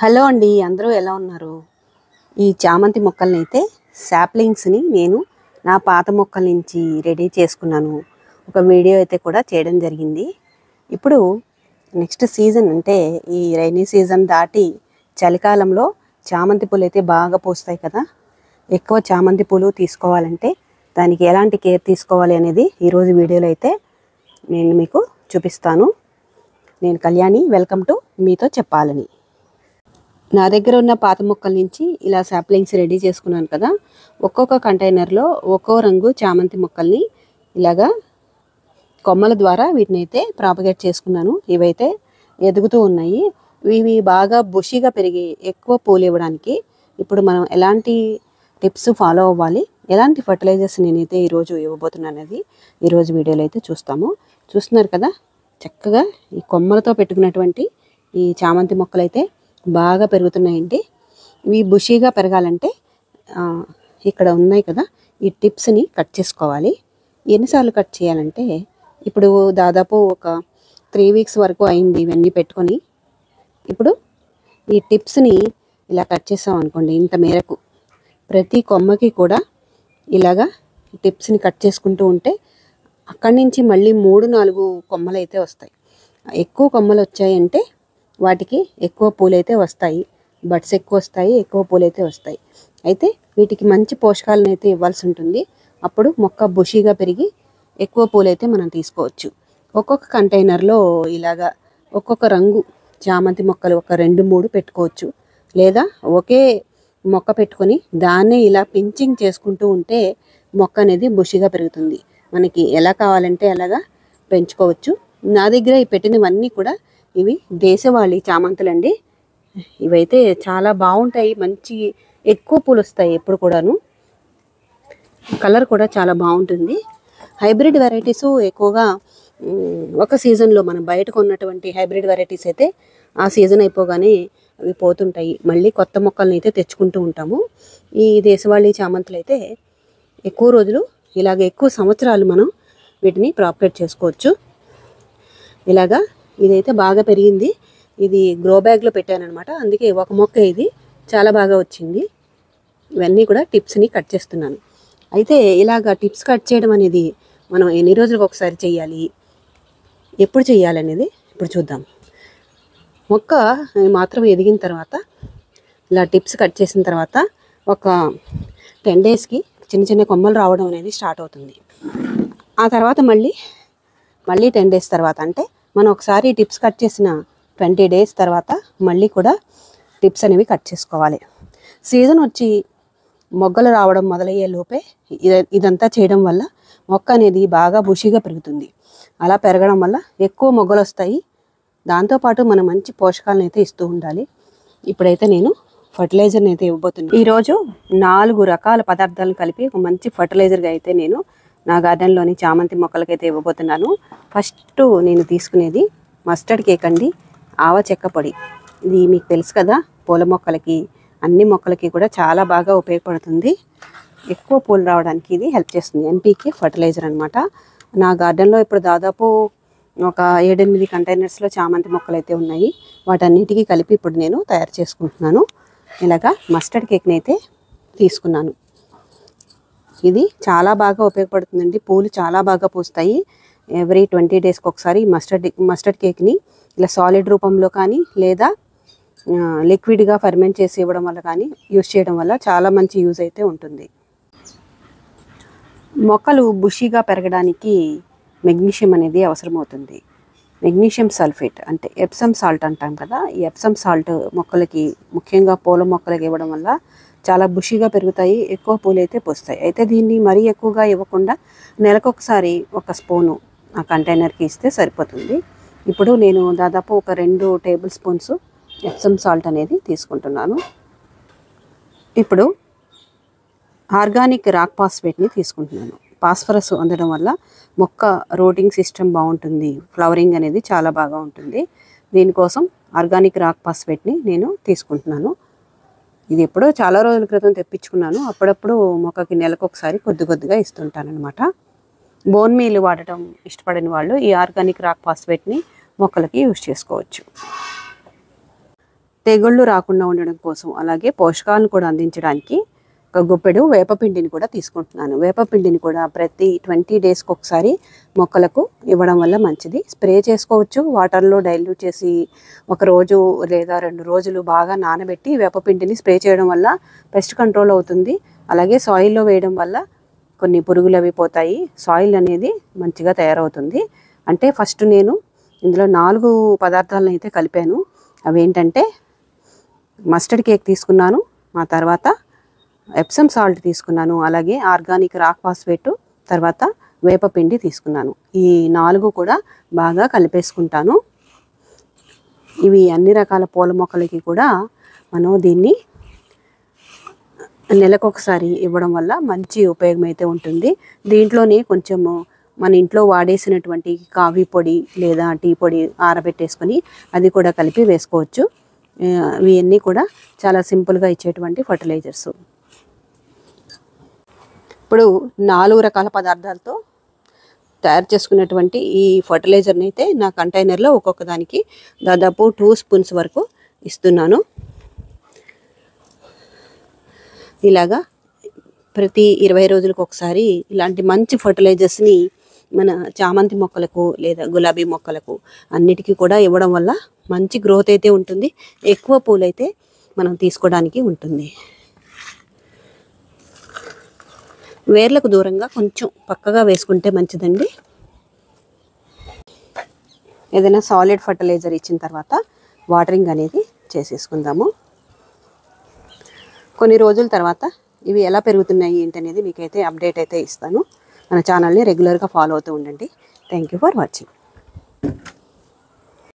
Hello అండి, అందరూ ఎలా ఉన్నారు? ఈ చామంతి మొక్కలనైతే సాప్లింగ్స్ని నేను నా పాత మొక్కల నుంచి రెడీ చేసుకున్నాను. ఒక వీడియో అయితే కూడా చేయడం జరిగింది. ఇప్పుడు నెక్స్ట్ సీజన్ అంటే ఈ రైనీ సీజన్ దాటి చలికాలంలో చామంతి పూలు అయితే బాగా పూస్తాయి కదా. ఎక్కువ చామంతి పూలు తీసుకోవాలంటే దానికి ఎలాంటి కేర్ తీసుకోవాలి అనేది ఈరోజు వీడియోలో అయితే నేను మీకు చూపిస్తాను. నేను కళ్యాణి, వెల్కమ్ టు మీతో చెప్పాలని. నా దగ్గర ఉన్న పాత మొక్కల నుంచి ఇలా సాప్లింగ్స్ రెడీ చేసుకున్నాను కదా. ఒక్కొక్క కంటైనర్లో ఒక్కో రంగు చామంతి మొక్కల్ని ఇలాగా కొమ్మల ద్వారా వీటిని అయితే ప్రాపగేట్ చేసుకున్నాను. ఇవైతే ఎదుగుతూ ఉన్నాయి. ఇవి బాగా బుషిగా పెరిగి ఎక్కువ పూలు ఇవ్వడానికి ఇప్పుడు మనం ఎలాంటి టిప్స్ ఫాలో అవ్వాలి, ఎలాంటి ఫర్టిలైజర్స్ నేనైతే ఈరోజు ఇవ్వబోతున్నాను అనేది ఈరోజు వీడియోలో అయితే చూస్తున్నారు కదా. చక్కగా ఈ కొమ్మలతో పెట్టుకున్నటువంటి ఈ చామంతి మొక్కలు అయితే బాగా పెరుగుతున్నాయండి. ఇవి బుషీగా పెరగాలంటే ఇక్కడ ఉన్నాయి కదా, ఈ టిప్స్ని కట్ చేసుకోవాలి. ఎన్నిసార్లు కట్ చేయాలంటే ఇప్పుడు దాదాపు ఒక 3 వీక్స్ వరకు అయింది ఇవన్నీ పెట్టుకొని. ఇప్పుడు ఈ టిప్స్ని ఇలా కట్ చేసాం అనుకోండి, ఇంత మేరకు ప్రతి కొమ్మకి కూడా ఇలాగా టిప్స్ని కట్ చేసుకుంటూ ఉంటే అక్కడి నుంచి మళ్ళీ 3-4 కొమ్మలు అయితే వస్తాయి. ఎక్కువ కొమ్మలు వచ్చాయంటే వాటికి ఎక్కువ పూలైతే వస్తాయి, బడ్స్ ఎక్కువ వస్తాయి, ఎక్కువ పూలైతే వస్తాయి. అయితే వీటికి మంచి పోషకాలను అయితే ఇవ్వాల్సి ఉంటుంది. అప్పుడు మొక్క బుషీగా పెరిగి ఎక్కువ పూలైతే మనం తీసుకోవచ్చు. ఒక్కొక్క కంటైనర్లో ఇలాగా ఒక్కొక్క రంగు చామంతి మొక్కలు ఒక 2-3 పెట్టుకోవచ్చు. లేదా ఒకే మొక్క పెట్టుకొని దాన్నే ఇలా పించింగ్ చేసుకుంటూ ఉంటే మొక్క అనేది బుషీగా పెరుగుతుంది. మనకి ఎలా కావాలంటే అలాగా పెంచుకోవచ్చు. నా దగ్గర ఈ పెట్టినవన్నీ కూడా ఇవి దేశవాళీ చామంతులండి. ఇవైతే చాలా బాగుంటాయి, మంచి ఎక్కువ పూలు వస్తాయి ఎప్పుడు కూడాను. కలర్ కూడా చాలా బాగుంటుంది. హైబ్రిడ్ వెరైటీస్ ఎక్కువగా ఒక సీజన్లో మనం బయటకు ఉన్నటువంటి హైబ్రిడ్ వెరైటీస్ అయితే ఆ సీజన్ అయిపోగానే అవి పోతుంటాయి. మళ్ళీ కొత్త మొక్కలను అయితే తెచ్చుకుంటూ ఉంటాము. ఈ దేశవాళీ చామంతులు అయితే ఎక్కువ రోజులు ఇలాగ ఎక్కువ సంవత్సరాలు మనం వీటిని ప్రాపగేట్ చేసుకోవచ్చు. ఇలాగా ఇదైతే బాగా పెరిగింది. ఇది గ్రో బ్యాగ్లో పెట్టాను అనమాట. అందుకే ఒక మొక్క ఇది చాలా బాగా వచ్చింది. ఇవన్నీ కూడా టిప్స్ని కట్ చేస్తున్నాను. అయితే ఇలాగ టిప్స్ కట్ చేయడం అనేది మనం ఎన్ని రోజులకు ఒకసారి చేయాలి, ఎప్పుడు చేయాలనేది ఇప్పుడు చూద్దాం. మొక్క మాత్రం ఎదిగిన తర్వాత ఇలా టిప్స్ కట్ చేసిన తర్వాత ఒక 10 డేస్కి చిన్న చిన్న కొమ్మలు రావడం అనేది స్టార్ట్ అవుతుంది. ఆ తర్వాత మళ్ళీ 10 డేస్ తర్వాత అంటే మనం ఒకసారి టిప్స్ కట్ చేసిన 20 డేస్ తర్వాత మళ్ళీ కూడా టిప్స్ అనేవి కట్ చేసుకోవాలి. సీజన్ వచ్చి మొగ్గలు రావడం మొదలయ్యే లోపే ఇదంతా చేయడం వల్ల మొక్క అనేది బాగా బుషిగా పెరుగుతుంది. అలా పెరగడం వల్ల ఎక్కువ మొగ్గలు వస్తాయి. దాంతోపాటు మనం మంచి పోషకాలను అయితే ఇస్తూ ఉండాలి. ఇప్పుడైతే నేను ఫర్టిలైజర్ని అయితే ఇవ్వబోతున్నాను. ఈరోజు 4 రకాల పదార్థాలను కలిపి ఒక మంచి ఫర్టిలైజర్గా అయితే నేను నా గార్డెన్లోని చామంతి మొక్కలకైతే ఇవ్వబోతున్నాను. ఫస్ట్ నేను తీసుకునేది మస్టర్డ్ కేక్ అండి, ఆవ చెక్క పొడి. ఇది మీకు తెలుసు కదా, పూల మొక్కలకి అన్ని మొక్కలకి కూడా చాలా బాగా ఉపయోగపడుతుంది. ఎక్కువ పూలు రావడానికి ఇది హెల్ప్ చేస్తుంది. NPK ఫర్టిలైజర్ అనమాట. నా గార్డెన్లో ఇప్పుడు దాదాపు ఒక 7-8 కంటైనర్స్లో చామంతి మొక్కలు అయితే ఉన్నాయి. వాటన్నిటికీ కలిపి ఇప్పుడు నేను తయారు చేసుకుంటున్నాను. ఇలాగా మస్టర్డ్ కేక్ని అయితే తీసుకున్నాను. ఇది చాలా బాగా ఉపయోగపడుతుందండి. పూలు చాలా బాగా పూస్తాయి. ఎవ్రీ 20 డేస్కి ఒకసారి మస్టర్డ్ కేక్ని ఇలా సాలిడ్ రూపంలో కానీ లేదా లిక్విడ్గా ఫర్మెంట్ చేసి ఇవ్వడం వల్ల కానీ యూజ్ చేయడం వల్ల చాలా మంచి యూజ్ అయితే ఉంటుంది. మొక్కలు బుషీగా పెరగడానికి మెగ్నీషియం అనేది అవసరమవుతుంది. మెగ్నీషియం సల్ఫేట్ అంటే ఎప్సమ్ సాల్ట్ అంటాం కదా. ఈ ఎప్సమ్ సాల్ట్ మొక్కలకి, ముఖ్యంగా పూల మొక్కలకి ఇవ్వడం వల్ల చాలా బుషీగా పెరుగుతాయి, ఎక్కువ పూలు అయితే పూస్తాయి. అయితే దీన్ని మరీ ఎక్కువగా ఇవ్వకుండా నెలకొకసారి 1 స్పూను ఆ కంటైనర్కి ఇస్తే సరిపోతుంది. ఇప్పుడు నేను దాదాపు ఒక 2 టేబుల్ స్పూన్స్ ఎప్సమ్ సాల్ట్ అనేది తీసుకుంటున్నాను. ఇప్పుడు ఆర్గానిక్ రాక్ ఫాస్ఫేట్ని తీసుకుంటున్నాను. ఫాస్ఫరస్ అందడం వల్ల మొక్క రూటింగ్ సిస్టమ్ బాగుంటుంది, ఫ్లవరింగ్ అనేది చాలా బాగా ఉంటుంది. దీనికోసం ఆర్గానిక్ రాక్ ఫాస్ఫేట్ని నేను తీసుకుంటున్నాను. ఇది ఎప్పుడో చాలా రోజుల క్రితం తెప్పించుకున్నాను. అప్పుడప్పుడు మొక్కకి నెలకొకసారి కొద్దిగా ఇస్తుంటాను అనమాట. బోన్ మీల్ వాడటం ఇష్టపడని వాళ్ళు ఈ ఆర్గానిక్ రాక్ ఫాస్ఫేట్ని మొక్కలకి యూజ్ చేసుకోవచ్చు. తెగుళ్ళు రాకుండా ఉండడం కోసం అలాగే పోషకాలను కూడా అందించడానికి ఒక గుప్పెడు వేపపిండిని కూడా తీసుకుంటున్నాను. వేపపిండిని కూడా ప్రతి 20 డేస్కి ఒకసారి మొక్కలకు ఇవ్వడం వల్ల మంచిది. స్ప్రే చేసుకోవచ్చు, వాటర్లో డైల్యూట్ చేసి 1 రోజు లేదా 2 రోజులు బాగా నానబెట్టి వేపపిండిని స్ప్రే చేయడం వల్ల పెస్ట్ కంట్రోల్ అవుతుంది. అలాగే సాయిల్లో వేయడం వల్ల కొన్ని పురుగులు అవి పోతాయి, సాయిల్ అనేది మంచిగా తయారవుతుంది. అంటే ఫస్ట్ నేను ఇందులో 4 పదార్థాలను అయితే కలిపాను. అవేంటంటే మస్టర్డ్ కేక్ తీసుకున్నాను, ఆ తర్వాత ఎప్సమ్ సాల్ట్ తీసుకున్నాను, అలాగే ఆర్గానిక్ రాక్ ఫాస్ఫేట్, తర్వాత వేపపిండి తీసుకున్నాను. ఈ 4 కూడా బాగా కలిపేసుకుంటాను. ఇవి అన్ని రకాల పూల మొక్కలకి కూడా మనం దీన్ని నెలకొకసారి ఇవ్వడం వల్ల మంచి ఉపయోగం అయితే ఉంటుంది. దీంట్లోనే కొంచెము మన ఇంట్లో వాడేసినటువంటి కాఫీ పొడి లేదా టీ పొడి ఆరబెట్టేసుకొని అది కూడా కలిపి వేసుకోవచ్చు. ఇవన్నీ కూడా చాలా సింపుల్గా ఇచ్చేటువంటి ఫర్టిలైజర్స్. ఇప్పుడు 4 రకాల పదార్థాలతో తయారు చేసుకున్నటువంటి ఈ ఫర్టిలైజర్ని అయితే నా కంటైనర్లో ఒక్కొక్క దానికి దాదాపు 2 స్పూన్స్ వరకు ఇస్తున్నాను. ఇలాగా ప్రతి 20 రోజులకు ఒకసారి ఇలాంటి మంచి ఫర్టిలైజర్స్ని మన చామంతి మొక్కలకు లేదా గులాబీ మొక్కలకు అన్నిటికీ కూడా ఇవ్వడం వల్ల మంచి గ్రోత్ అయితే ఉంటుంది, ఎక్కువ పూలైతే మనం తీసుకోవడానికి ఉంటుంది. వేర్లకు దూరంగా కొంచెం పక్కగా వేసుకుంటే మంచిదండి. ఏదైనా సాలిడ్ ఫర్టిలైజర్ ఇచ్చిన తర్వాత వాటరింగ్ అనేది చేసేసుకుందాము. కొన్ని రోజుల తర్వాత ఇవి ఎలా పెరుగుతున్నాయి ఏంటనేది మీకైతే అప్డేట్ అయితే ఇస్తాను. మన ఛానల్ని రెగ్యులర్గా ఫాలో అవుతూ ఉండండి. Thank you for watching.